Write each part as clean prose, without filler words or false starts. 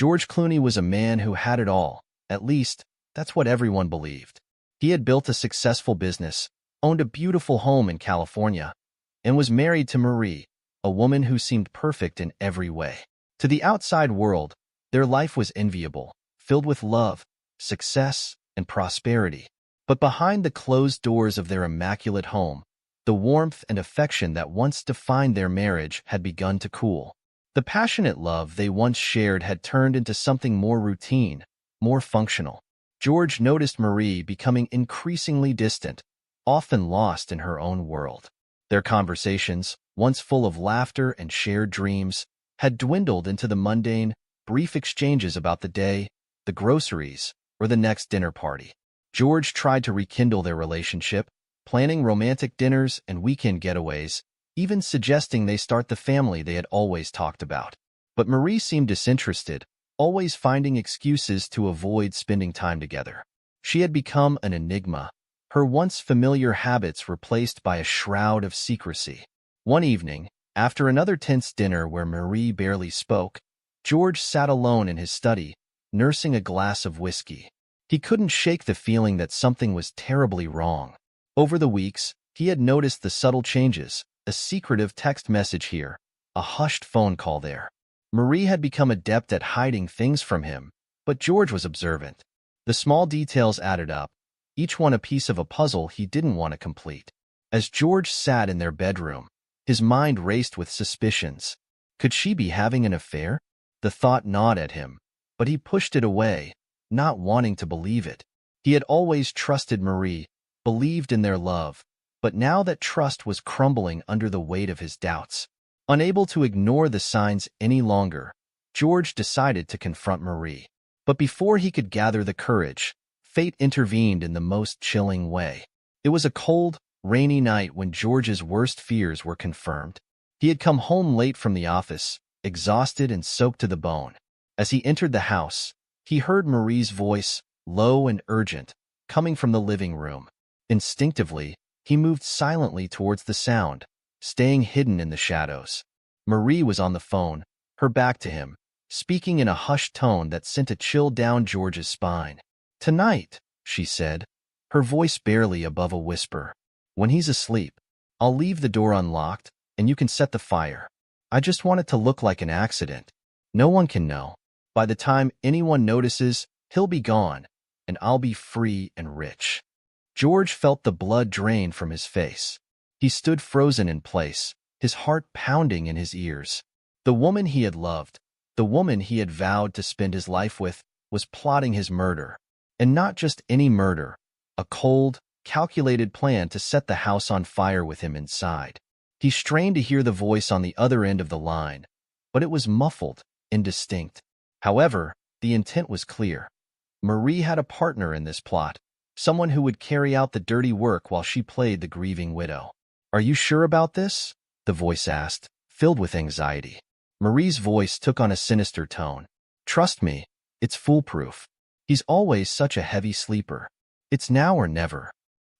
George Clooney was a man who had it all. At least, that's what everyone believed. He had built a successful business, owned a beautiful home in California, and was married to Marie, a woman who seemed perfect in every way. To the outside world, their life was enviable, filled with love, success, and prosperity. But behind the closed doors of their immaculate home, the warmth and affection that once defined their marriage had begun to cool. The passionate love they once shared had turned into something more routine, more functional. George noticed Marie becoming increasingly distant, often lost in her own world. Their conversations, once full of laughter and shared dreams, had dwindled into the mundane, brief exchanges about the day, the groceries, or the next dinner party. George tried to rekindle their relationship, planning romantic dinners and weekend getaways, even suggesting they start the family they had always talked about. But Marie seemed disinterested, always finding excuses to avoid spending time together. She had become an enigma, her once familiar habits replaced by a shroud of secrecy. One evening, after another tense dinner where Marie barely spoke, George sat alone in his study, nursing a glass of whiskey. He couldn't shake the feeling that something was terribly wrong. Over the weeks, he had noticed the subtle changes, a secretive text message here, a hushed phone call there. Marie had become adept at hiding things from him, but George was observant. The small details added up, each one a piece of a puzzle he didn't want to complete. As George sat in their bedroom, his mind raced with suspicions. Could she be having an affair? The thought gnawed at him, but he pushed it away, not wanting to believe it. He had always trusted Marie, believed in their love, but now that trust was crumbling under the weight of his doubts. Unable to ignore the signs any longer, George decided to confront Marie. But before he could gather the courage, fate intervened in the most chilling way. It was a cold, rainy night when George's worst fears were confirmed. He had come home late from the office, exhausted and soaked to the bone. As he entered the house, he heard Marie's voice, low and urgent, coming from the living room. Instinctively, he moved silently towards the sound, staying hidden in the shadows. Marie was on the phone, her back to him, speaking in a hushed tone that sent a chill down George's spine. "Tonight," she said, her voice barely above a whisper. "When he's asleep, I'll leave the door unlocked, and you can set the fire. I just want it to look like an accident. No one can know. By the time anyone notices, he'll be gone, and I'll be free and rich." George felt the blood drain from his face. He stood frozen in place, his heart pounding in his ears. The woman he had loved, the woman he had vowed to spend his life with, was plotting his murder. And not just any murder, a cold, calculated plan to set the house on fire with him inside. He strained to hear the voice on the other end of the line, but it was muffled, indistinct. However, the intent was clear. Marie had a partner in this plot, someone who would carry out the dirty work while she played the grieving widow. "Are you sure about this?" the voice asked, filled with anxiety. Marie's voice took on a sinister tone. "Trust me, it's foolproof. He's always such a heavy sleeper. It's now or never."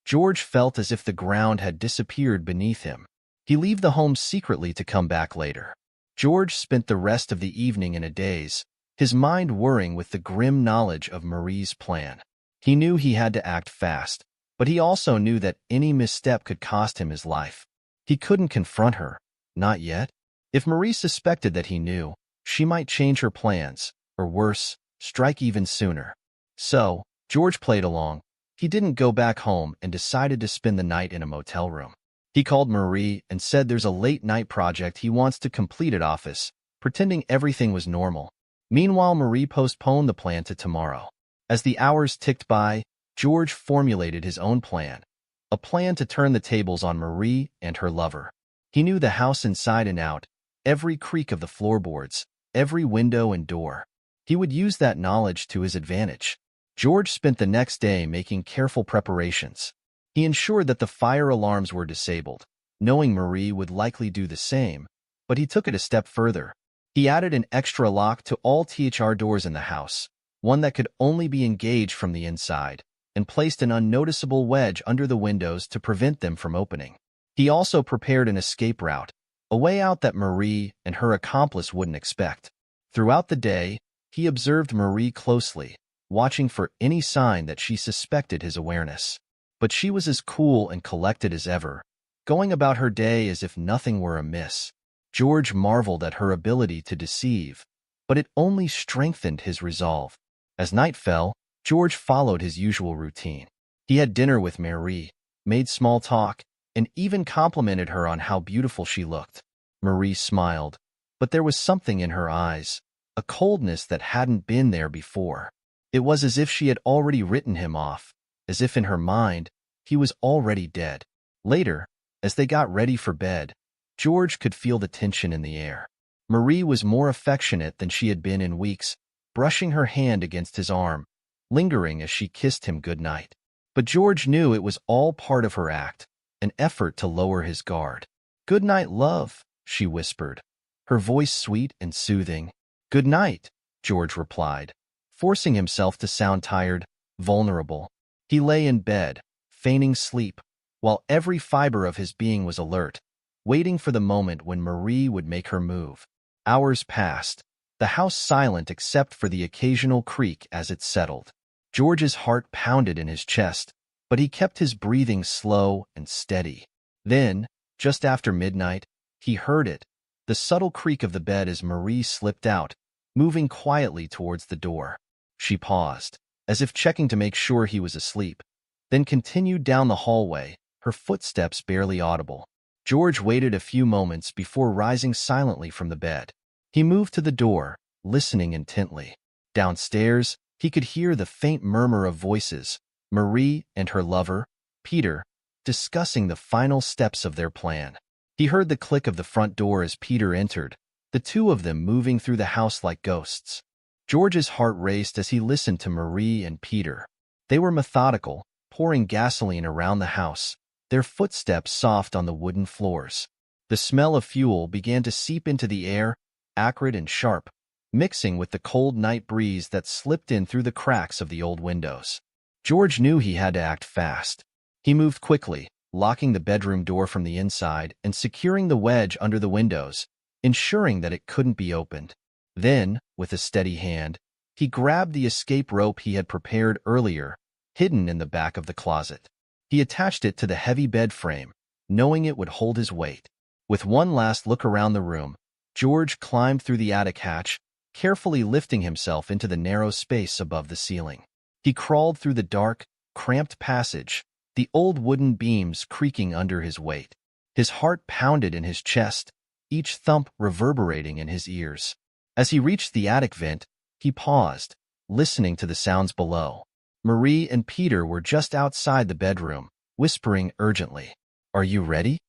George felt as if the ground had disappeared beneath him. He left the home secretly to come back later. George spent the rest of the evening in a daze, his mind whirring with the grim knowledge of Marie's plan. He knew he had to act fast, but he also knew that any misstep could cost him his life. He couldn't confront her, not yet. If Marie suspected that he knew, she might change her plans, or worse, strike even sooner. So, George played along. He didn't go back home and decided to spend the night in a motel room. He called Marie and said there's a late-night project he wants to complete at office, pretending everything was normal. Meanwhile, Marie postponed the plan to tomorrow. As the hours ticked by, George formulated his own plan, a plan to turn the tables on Marie and her lover. He knew the house inside and out, every creak of the floorboards, every window and door. He would use that knowledge to his advantage. George spent the next day making careful preparations. He ensured that the fire alarms were disabled, knowing Marie would likely do the same, but he took it a step further. He added an extra lock to all THR doors in the house, one that could only be engaged from the inside, and placed an unnoticeable wedge under the windows to prevent them from opening. He also prepared an escape route, a way out that Marie and her accomplice wouldn't expect. Throughout the day, He observed Marie closely, watching for any sign that she suspected his awareness. But she was as cool and collected as ever, going about her day as if nothing were amiss. George marveled at her ability to deceive, but it only strengthened his resolve. As night fell, George followed his usual routine. He had dinner with Marie, made small talk, and even complimented her on how beautiful she looked. Marie smiled, but there was something in her eyes, a coldness that hadn't been there before. It was as if she had already written him off, as if in her mind, he was already dead. Later, as they got ready for bed, George could feel the tension in the air. Marie was more affectionate than she had been in weeks, brushing her hand against his arm, lingering as she kissed him goodnight. But George knew it was all part of her act, an effort to lower his guard. "Good night, love," she whispered, her voice sweet and soothing. "Good night," George replied, forcing himself to sound tired, vulnerable. He lay in bed, feigning sleep, while every fiber of his being was alert, waiting for the moment when Marie would make her move. Hours passed, the house silent except for the occasional creak as it settled. George's heart pounded in his chest, but he kept his breathing slow and steady. Then, just after midnight, he heard it, the subtle creak of the bed as Marie slipped out, moving quietly towards the door. She paused, as if checking to make sure he was asleep, then continued down the hallway, her footsteps barely audible. George waited a few moments before rising silently from the bed. He moved to the door, listening intently. Downstairs, he could hear the faint murmur of voices, Marie and her lover, Peter, discussing the final steps of their plan. He heard the click of the front door as Peter entered, the two of them moving through the house like ghosts. George's heart raced as he listened to Marie and Peter. They were methodical, pouring gasoline around the house, their footsteps soft on the wooden floors. The smell of fuel began to seep into the air, acrid and sharp, mixing with the cold night breeze that slipped in through the cracks of the old windows. George knew he had to act fast. He moved quickly, locking the bedroom door from the inside and securing the wedge under the windows, ensuring that it couldn't be opened. Then, with a steady hand, he grabbed the escape rope he had prepared earlier, hidden in the back of the closet. He attached it to the heavy bed frame, knowing it would hold his weight. With one last look around the room, George climbed through the attic hatch, carefully lifting himself into the narrow space above the ceiling. He crawled through the dark, cramped passage, the old wooden beams creaking under his weight. His heart pounded in his chest, each thump reverberating in his ears. As he reached the attic vent, he paused, listening to the sounds below. Marie and Peter were just outside the bedroom, whispering urgently. "Are you ready?"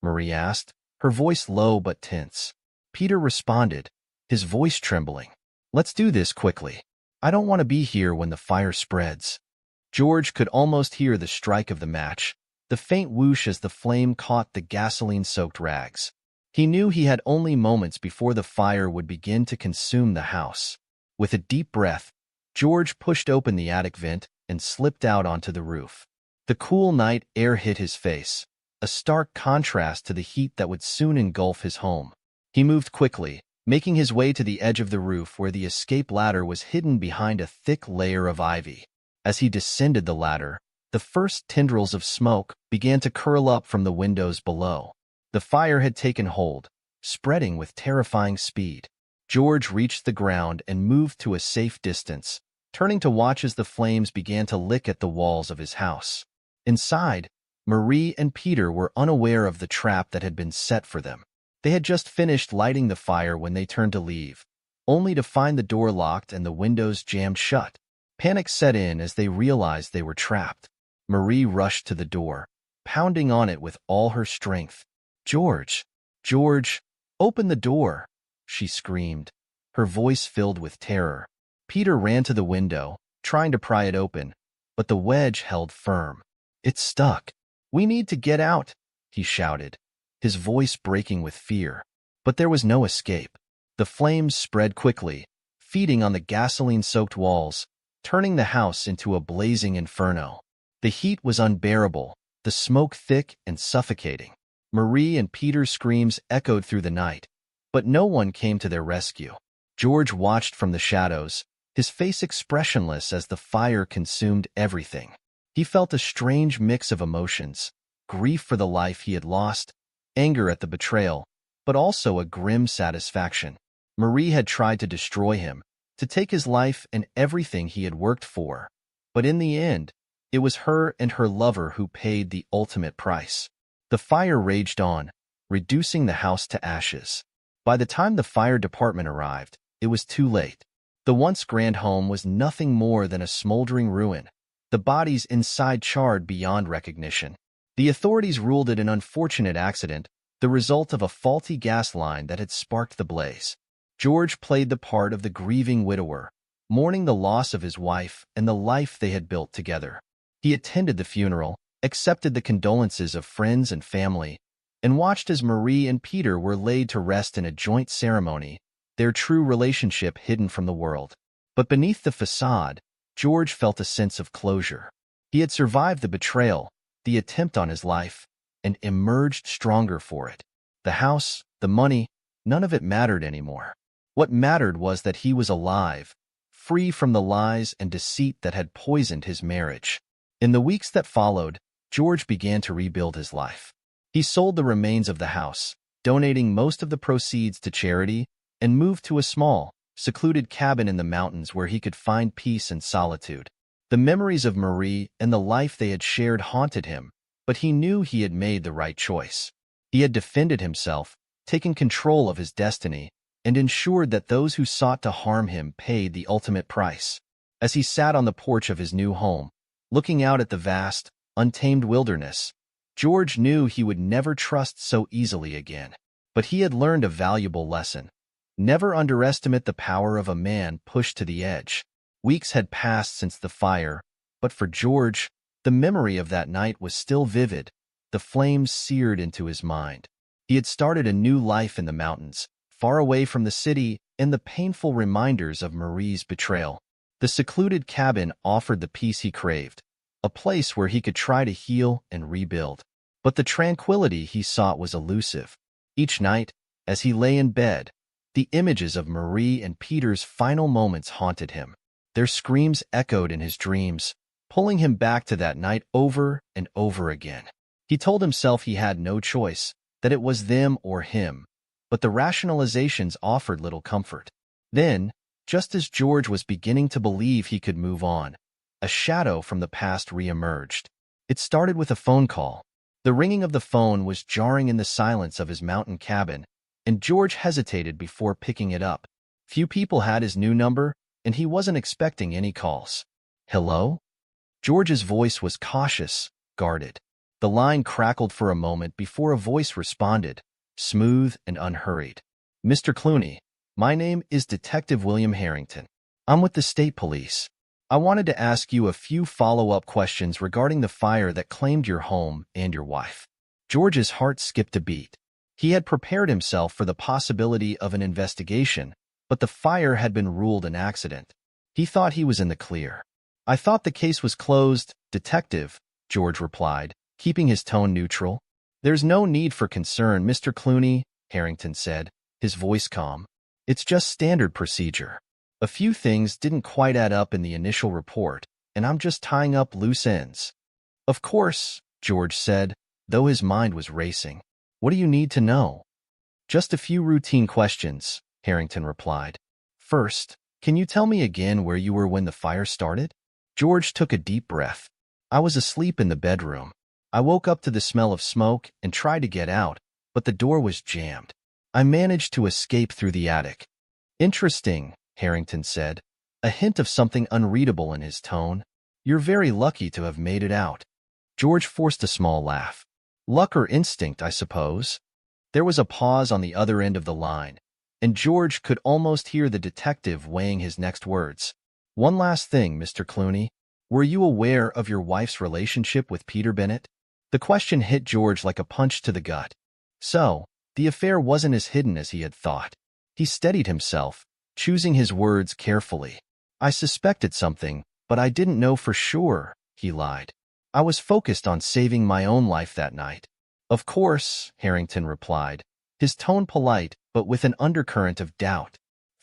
Marie asked, her voice low but tense. Peter responded, his voice trembling. "Let's do this quickly. I don't want to be here when the fire spreads." George could almost hear the strike of the match, the faint whoosh as the flame caught the gasoline-soaked rags. He knew he had only moments before the fire would begin to consume the house. With a deep breath, George pushed open the attic vent and slipped out onto the roof. The cool night air hit his face, a stark contrast to the heat that would soon engulf his home. He moved quickly, making his way to the edge of the roof where the escape ladder was hidden behind a thick layer of ivy. As he descended the ladder, the first tendrils of smoke began to curl up from the windows below. The fire had taken hold, spreading with terrifying speed. George reached the ground and moved to a safe distance, turning to watch as the flames began to lick at the walls of his house. Inside, Marie and Peter were unaware of the trap that had been set for them. They had just finished lighting the fire when they turned to leave, only to find the door locked and the windows jammed shut. Panic set in as they realized they were trapped. Marie rushed to the door, pounding on it with all her strength. "George! George! Open the door!" she screamed, her voice filled with terror. Peter ran to the window, trying to pry it open, but the wedge held firm. "It's stuck. We need to get out," he shouted, his voice breaking with fear. But there was no escape. The flames spread quickly, feeding on the gasoline-soaked walls, turning the house into a blazing inferno. The heat was unbearable, the smoke thick and suffocating. Marie and Peter's screams echoed through the night, but no one came to their rescue. George watched from the shadows, his face expressionless as the fire consumed everything. He felt a strange mix of emotions, grief for the life he had lost, anger at the betrayal, but also a grim satisfaction. Marie had tried to destroy him, to take his life and everything he had worked for. But in the end, it was her and her lover who paid the ultimate price. The fire raged on, reducing the house to ashes. By the time the fire department arrived, it was too late. The once grand home was nothing more than a smoldering ruin, the bodies inside charred beyond recognition. The authorities ruled it an unfortunate accident, the result of a faulty gas line that had sparked the blaze. George played the part of the grieving widower, mourning the loss of his wife and the life they had built together. He attended the funeral, accepted the condolences of friends and family, and watched as Marie and Peter were laid to rest in a joint ceremony, their true relationship hidden from the world. But beneath the facade, George felt a sense of closure. He had survived the betrayal, the attempt on his life, and emerged stronger for it. The house, the money, none of it mattered anymore. What mattered was that he was alive, free from the lies and deceit that had poisoned his marriage. In the weeks that followed, George began to rebuild his life. He sold the remains of the house, donating most of the proceeds to charity, and moved to a small, secluded cabin in the mountains where he could find peace and solitude. The memories of Marie and the life they had shared haunted him, but he knew he had made the right choice. He had defended himself, taken control of his destiny, and ensured that those who sought to harm him paid the ultimate price. As he sat on the porch of his new home, looking out at the vast, untamed wilderness, George knew he would never trust so easily again. But he had learned a valuable lesson. Never underestimate the power of a man pushed to the edge. Weeks had passed since the fire, but for George, the memory of that night was still vivid. The flames seared into his mind. He had started a new life in the mountains, far away from the city and the painful reminders of Marie's betrayal. The secluded cabin offered the peace he craved, a place where he could try to heal and rebuild. But the tranquility he sought was elusive. Each night, as he lay in bed, the images of Marie and Peter's final moments haunted him. Their screams echoed in his dreams, pulling him back to that night over and over again. He told himself he had no choice, that it was them or him, but the rationalizations offered little comfort. Then, just as George was beginning to believe he could move on, a shadow from the past re-emerged. It started with a phone call. The ringing of the phone was jarring in the silence of his mountain cabin, and George hesitated before picking it up. Few people had his new number, and he wasn't expecting any calls. Hello? George's voice was cautious, guarded. The line crackled for a moment before a voice responded, smooth and unhurried. Mr. Clooney, my name is Detective William Harrington. I'm with the state police. I wanted to ask you a few follow-up questions regarding the fire that claimed your home and your wife. George's heart skipped a beat. He had prepared himself for the possibility of an investigation, but the fire had been ruled an accident. He thought he was in the clear. I thought the case was closed, Detective, George replied, keeping his tone neutral. There's no need for concern, Mr. Clooney, Harrington said, his voice calm. It's just standard procedure. A few things didn't quite add up in the initial report, and I'm just tying up loose ends. Of course, George said, though his mind was racing. What do you need to know? Just a few routine questions, Harrington replied. First, can you tell me again where you were when the fire started? George took a deep breath. I was asleep in the bedroom. I woke up to the smell of smoke and tried to get out, but the door was jammed. I managed to escape through the attic. Interesting, Harrington said, a hint of something unreadable in his tone. You're very lucky to have made it out. George forced a small laugh. Luck or instinct, I suppose. There was a pause on the other end of the line, and George could almost hear the detective weighing his next words. One last thing, Mr. Clooney. Were you aware of your wife's relationship with Peter Bennett? The question hit George like a punch to the gut. So, the affair wasn't as hidden as he had thought. He steadied himself, choosing his words carefully. I suspected something, but I didn't know for sure, he lied. I was focused on saving my own life that night. Of course, Harrington replied, his tone polite but with an undercurrent of doubt.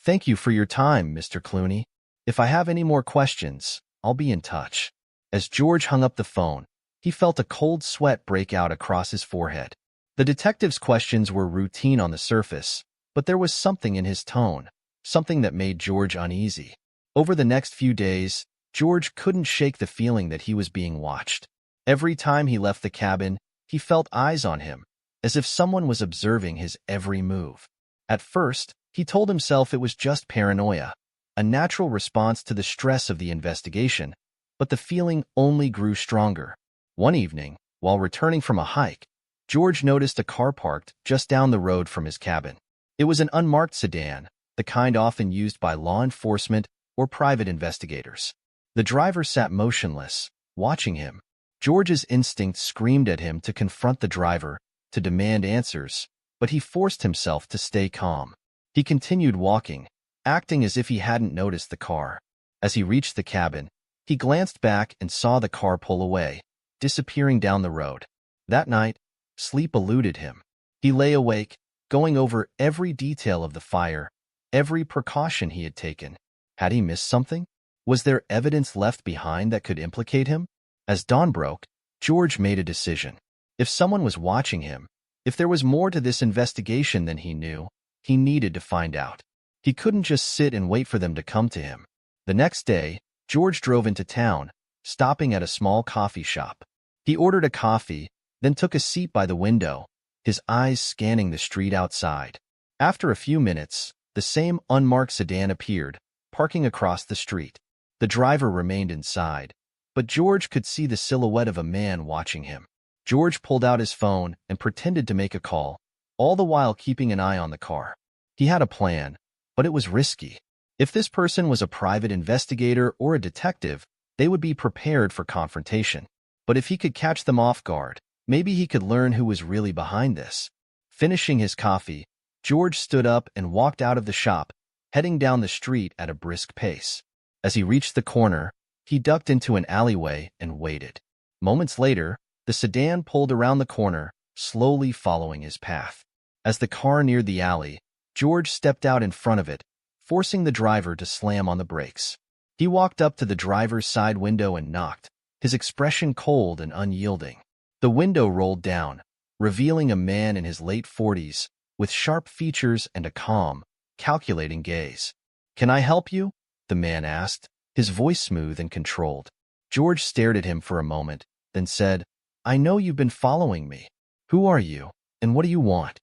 Thank you for your time, Mr. Clooney. If I have any more questions, I'll be in touch. As George hung up the phone, he felt a cold sweat break out across his forehead. The detective's questions were routine on the surface, but there was something in his tone, something that made George uneasy. Over the next few days, George couldn't shake the feeling that he was being watched. Every time he left the cabin, he felt eyes on him, as if someone was observing his every move. At first, he told himself it was just paranoia, a natural response to the stress of the investigation, but the feeling only grew stronger. One evening, while returning from a hike, George noticed a car parked just down the road from his cabin. It was an unmarked sedan, the kind often used by law enforcement or private investigators. The driver sat motionless, watching him. George's instinct screamed at him to confront the driver, to demand answers, but he forced himself to stay calm. He continued walking, acting as if he hadn't noticed the car. As he reached the cabin, he glanced back and saw the car pull away, disappearing down the road. That night, sleep eluded him. He lay awake, going over every detail of the fire, every precaution he had taken. Had he missed something? Was there evidence left behind that could implicate him? As dawn broke, George made a decision. If someone was watching him, if there was more to this investigation than he knew, he needed to find out. He couldn't just sit and wait for them to come to him. The next day, George drove into town, stopping at a small coffee shop. He ordered a coffee, then took a seat by the window, his eyes scanning the street outside. After a few minutes, the same unmarked sedan appeared, parking across the street. The driver remained inside, but George could see the silhouette of a man watching him. George pulled out his phone and pretended to make a call, all the while keeping an eye on the car. He had a plan, but it was risky. If this person was a private investigator or a detective, they would be prepared for confrontation. But if he could catch them off guard, maybe he could learn who was really behind this. Finishing his coffee, George stood up and walked out of the shop, heading down the street at a brisk pace. As he reached the corner, he ducked into an alleyway and waited. Moments later, the sedan pulled around the corner, slowly following his path. As the car neared the alley, George stepped out in front of it, forcing the driver to slam on the brakes. He walked up to the driver's side window and knocked, his expression cold and unyielding. The window rolled down, revealing a man in his late 40s, with sharp features and a calm, calculating gaze. "Can I help you?" the man asked, his voice smooth and controlled. George stared at him for a moment, then said, "I know you've been following me. Who are you, and what do you want?"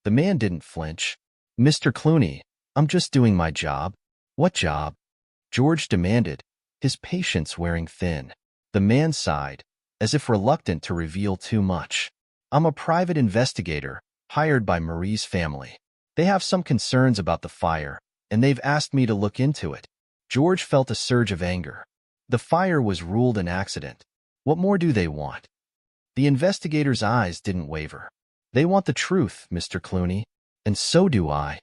The man didn't flinch. "Mr. Clooney, I'm just doing my job." "What job?" George demanded, his patience wearing thin. The man sighed, as if reluctant to reveal too much. "I'm a private investigator, hired by Marie's family. They have some concerns about the fire, and they've asked me to look into it." George felt a surge of anger. The fire was ruled an accident. What more do they want? The investigator's eyes didn't waver. "They want the truth, Mr. Clooney, and so do I."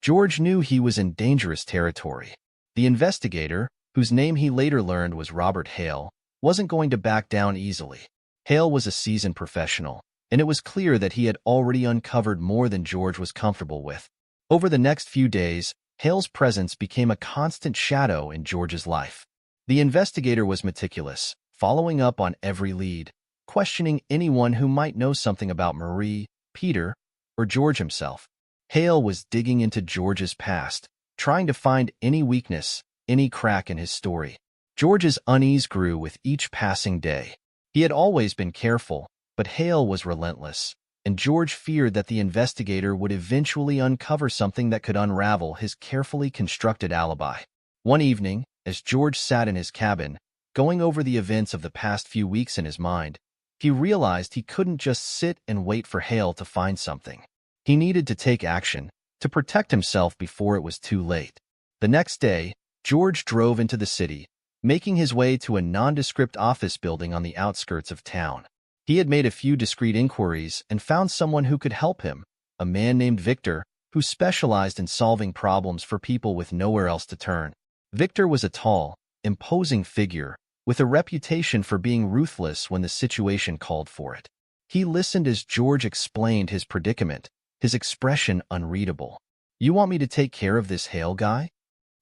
George knew he was in dangerous territory. The investigator, whose name he later learned was Robert Hale, wasn't going to back down easily. Hale was a seasoned professional, and it was clear that he had already uncovered more than George was comfortable with. Over the next few days, Hale's presence became a constant shadow in George's life. The investigator was meticulous, following up on every lead, questioning anyone who might know something about Marie, Peter, or George himself. Hale was digging into George's past, trying to find any weakness, any crack in his story. George's unease grew with each passing day. He had always been careful, but Hale was relentless, and George feared that the investigator would eventually uncover something that could unravel his carefully constructed alibi. One evening, as George sat in his cabin, going over the events of the past few weeks in his mind, he realized he couldn't just sit and wait for Hale to find something. He needed to take action, to protect himself before it was too late. The next day, George drove into the city, making his way to a nondescript office building on the outskirts of town. He had made a few discreet inquiries and found someone who could help him, a man named Victor, who specialized in solving problems for people with nowhere else to turn. Victor was a tall, imposing figure, with a reputation for being ruthless when the situation called for it. He listened as George explained his predicament, his expression unreadable. You want me to take care of this Hale guy?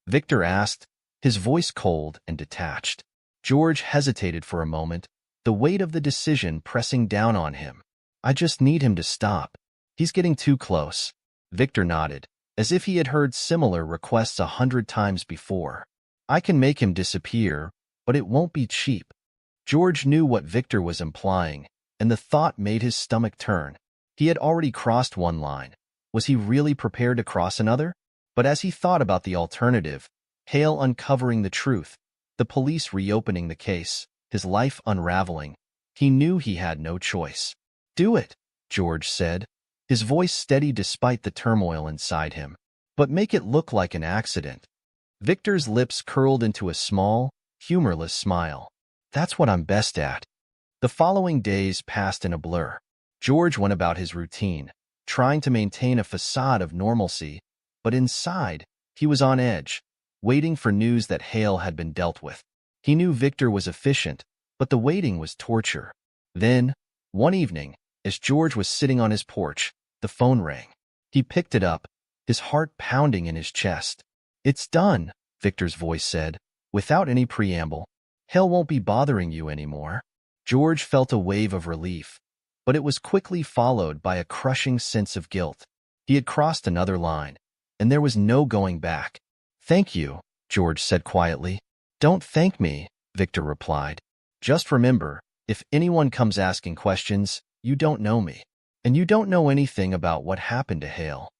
Victor asked, his voice cold and detached. George hesitated for a moment, the weight of the decision pressing down on him. I just need him to stop. He's getting too close. Victor nodded, as if he had heard similar requests 100 times before. I can make him disappear, but it won't be cheap. George knew what Victor was implying, and the thought made his stomach turn. He had already crossed one line. Was he really prepared to cross another? But as he thought about the alternative, Hale uncovering the truth, the police reopening the case, his life unraveling, he knew he had no choice. Do it, George said, his voice steady despite the turmoil inside him. But make it look like an accident. Victor's lips curled into a small, humorless smile. That's what I'm best at. The following days passed in a blur. George went about his routine, trying to maintain a facade of normalcy, but inside, he was on edge, waiting for news that Hale had been dealt with. He knew Victor was efficient, but the waiting was torture. Then, one evening, as George was sitting on his porch, the phone rang. He picked it up, his heart pounding in his chest. It's done, Victor's voice said, without any preamble. Hale won't be bothering you anymore. George felt a wave of relief, but it was quickly followed by a crushing sense of guilt. He had crossed another line, and there was no going back. Thank you, George said quietly. Don't thank me, Victor replied. Just remember, if anyone comes asking questions, you don't know me, and you don't know anything about what happened to Hale.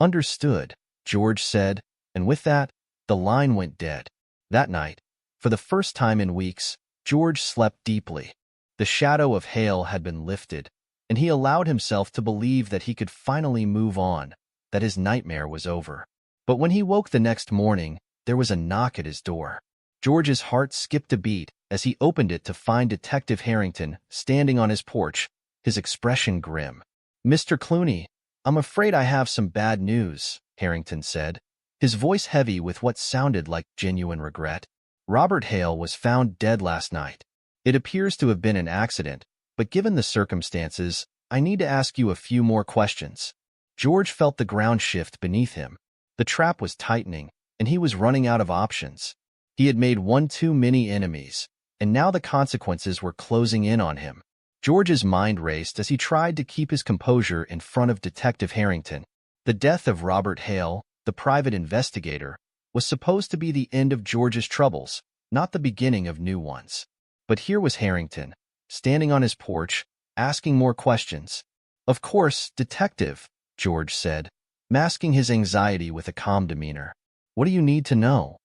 Understood, George said, and with that, the line went dead. That night, for the first time in weeks, George slept deeply. The shadow of Hale had been lifted, and he allowed himself to believe that he could finally move on, that his nightmare was over. But when he woke the next morning, there was a knock at his door. George's heart skipped a beat as he opened it to find Detective Harrington standing on his porch, his expression grim. Mr. Clooney, I'm afraid I have some bad news, Harrington said, his voice heavy with what sounded like genuine regret. Robert Hale was found dead last night. It appears to have been an accident, but given the circumstances, I need to ask you a few more questions. George felt the ground shift beneath him. The trap was tightening, and he was running out of options. He had made one too many enemies, and now the consequences were closing in on him. George's mind raced as he tried to keep his composure in front of Detective Harrington. The death of Robert Hale, the private investigator, was supposed to be the end of George's troubles, not the beginning of new ones. But here was Harrington, standing on his porch, asking more questions. Of course, Detective, George said, masking his anxiety with a calm demeanor. What do you need to know?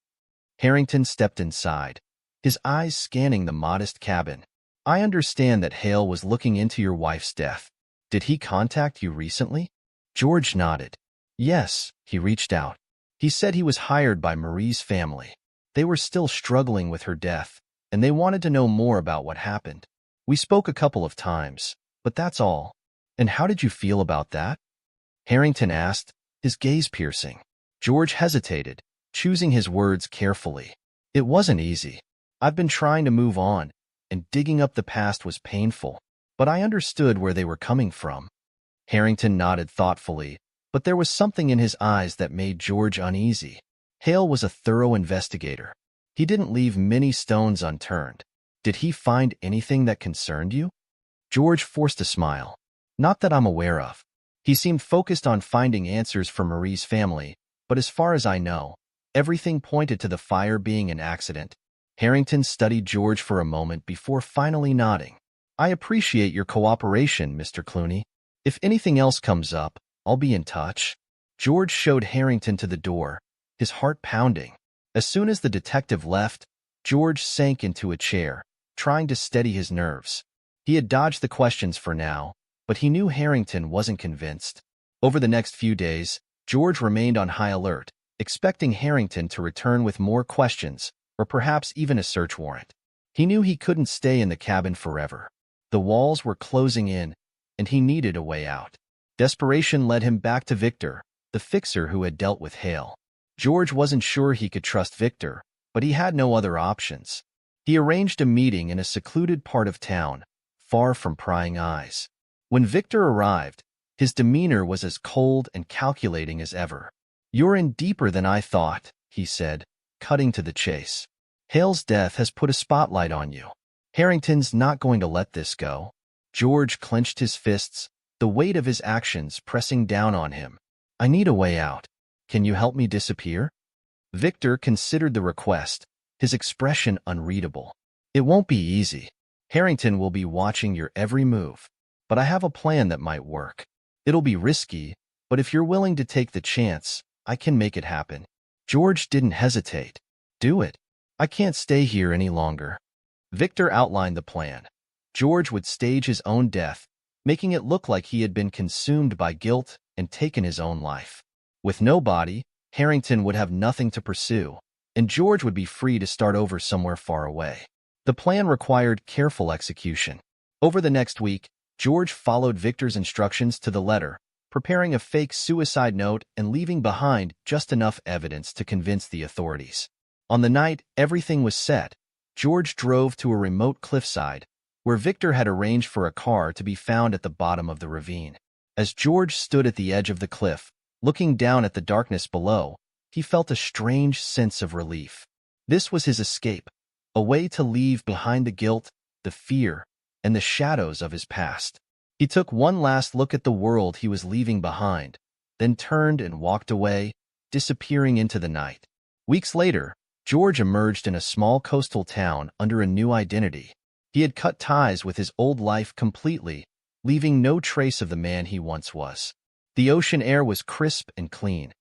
Harrington stepped inside, his eyes scanning the modest cabin. I understand that Hale was looking into your wife's death. Did he contact you recently? George nodded. Yes, he reached out. He said he was hired by Marie's family. They were still struggling with her death, and they wanted to know more about what happened. We spoke a couple of times, but that's all. And how did you feel about that? Harrington asked, his gaze piercing. George hesitated, choosing his words carefully. It wasn't easy. I've been trying to move on, and digging up the past was painful, but I understood where they were coming from. Harrington nodded thoughtfully, but there was something in his eyes that made George uneasy. Hale was a thorough investigator. He didn't leave many stones unturned. Did he find anything that concerned you? George forced a smile. Not that I'm aware of. He seemed focused on finding answers for Marie's family, but as far as I know, everything pointed to the fire being an accident. Harrington studied George for a moment before finally nodding. I appreciate your cooperation, Mr. Clooney. If anything else comes up, I'll be in touch. George showed Harrington to the door, his heart pounding. As soon as the detective left, George sank into a chair, trying to steady his nerves. He had dodged the questions for now, but he knew Harrington wasn't convinced. Over the next few days, George remained on high alert, expecting Harrington to return with more questions, or perhaps even a search warrant. He knew he couldn't stay in the cabin forever. The walls were closing in, and he needed a way out. Desperation led him back to Victor, the fixer who had dealt with Hale. George wasn't sure he could trust Victor, but he had no other options. He arranged a meeting in a secluded part of town, far from prying eyes. When Victor arrived, his demeanor was as cold and calculating as ever. "You're in deeper than I thought," he said, cutting to the chase. "Hale's death has put a spotlight on you. Harrington's not going to let this go." George clenched his fists, the weight of his actions pressing down on him. "I need a way out. Can you help me disappear?" Victor considered the request, his expression unreadable. "It won't be easy. Harrington will be watching your every move. But I have a plan that might work. It'll be risky, but if you're willing to take the chance, I can make it happen." George didn't hesitate. "Do it. I can't stay here any longer." Victor outlined the plan. George would stage his own death, making it look like he had been consumed by guilt and taken his own life. With no body, Harrington would have nothing to pursue, and George would be free to start over somewhere far away. The plan required careful execution. Over the next week, George followed Victor's instructions to the letter, preparing a fake suicide note and leaving behind just enough evidence to convince the authorities. On the night everything was set, George drove to a remote cliffside, where Victor had arranged for a car to be found at the bottom of the ravine. As George stood at the edge of the cliff, looking down at the darkness below, he felt a strange sense of relief. This was his escape, a way to leave behind the guilt, the fear, and the shadows of his past. He took one last look at the world he was leaving behind, then turned and walked away, disappearing into the night. Weeks later, George emerged in a small coastal town under a new identity. He had cut ties with his old life completely, leaving no trace of the man he once was. The ocean air was crisp and clean,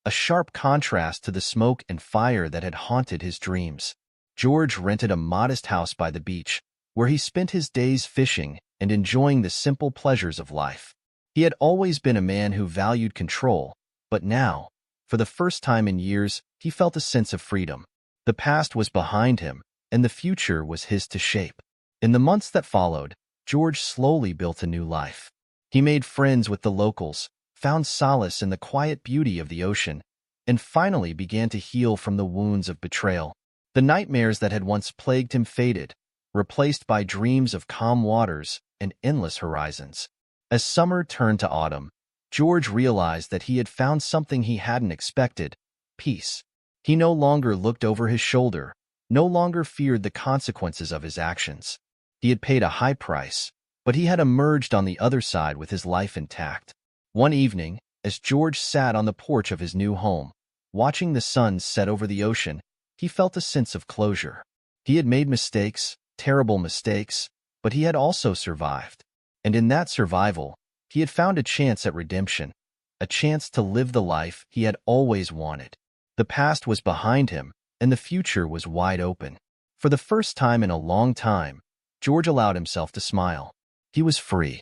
a sharp contrast to the smoke and fire that had haunted his dreams. George rented a modest house by the beach, where he spent his days fishing and enjoying the simple pleasures of life. He had always been a man who valued control, but now, for the first time in years, he felt a sense of freedom. The past was behind him, and the future was his to shape. In the months that followed, George slowly built a new life. He made friends with the locals, found solace in the quiet beauty of the ocean, and finally began to heal from the wounds of betrayal. The nightmares that had once plagued him faded, replaced by dreams of calm waters and endless horizons. As summer turned to autumn, George realized that he had found something he hadn't expected: peace. He no longer looked over his shoulder, no longer feared the consequences of his actions. He had paid a high price, but he had emerged on the other side with his life intact. One evening, as George sat on the porch of his new home, watching the sun set over the ocean, he felt a sense of closure. He had made mistakes, terrible mistakes, but he had also survived. And in that survival, he had found a chance at redemption, a chance to live the life he had always wanted. The past was behind him, and the future was wide open. For the first time in a long time, George allowed himself to smile. He was free.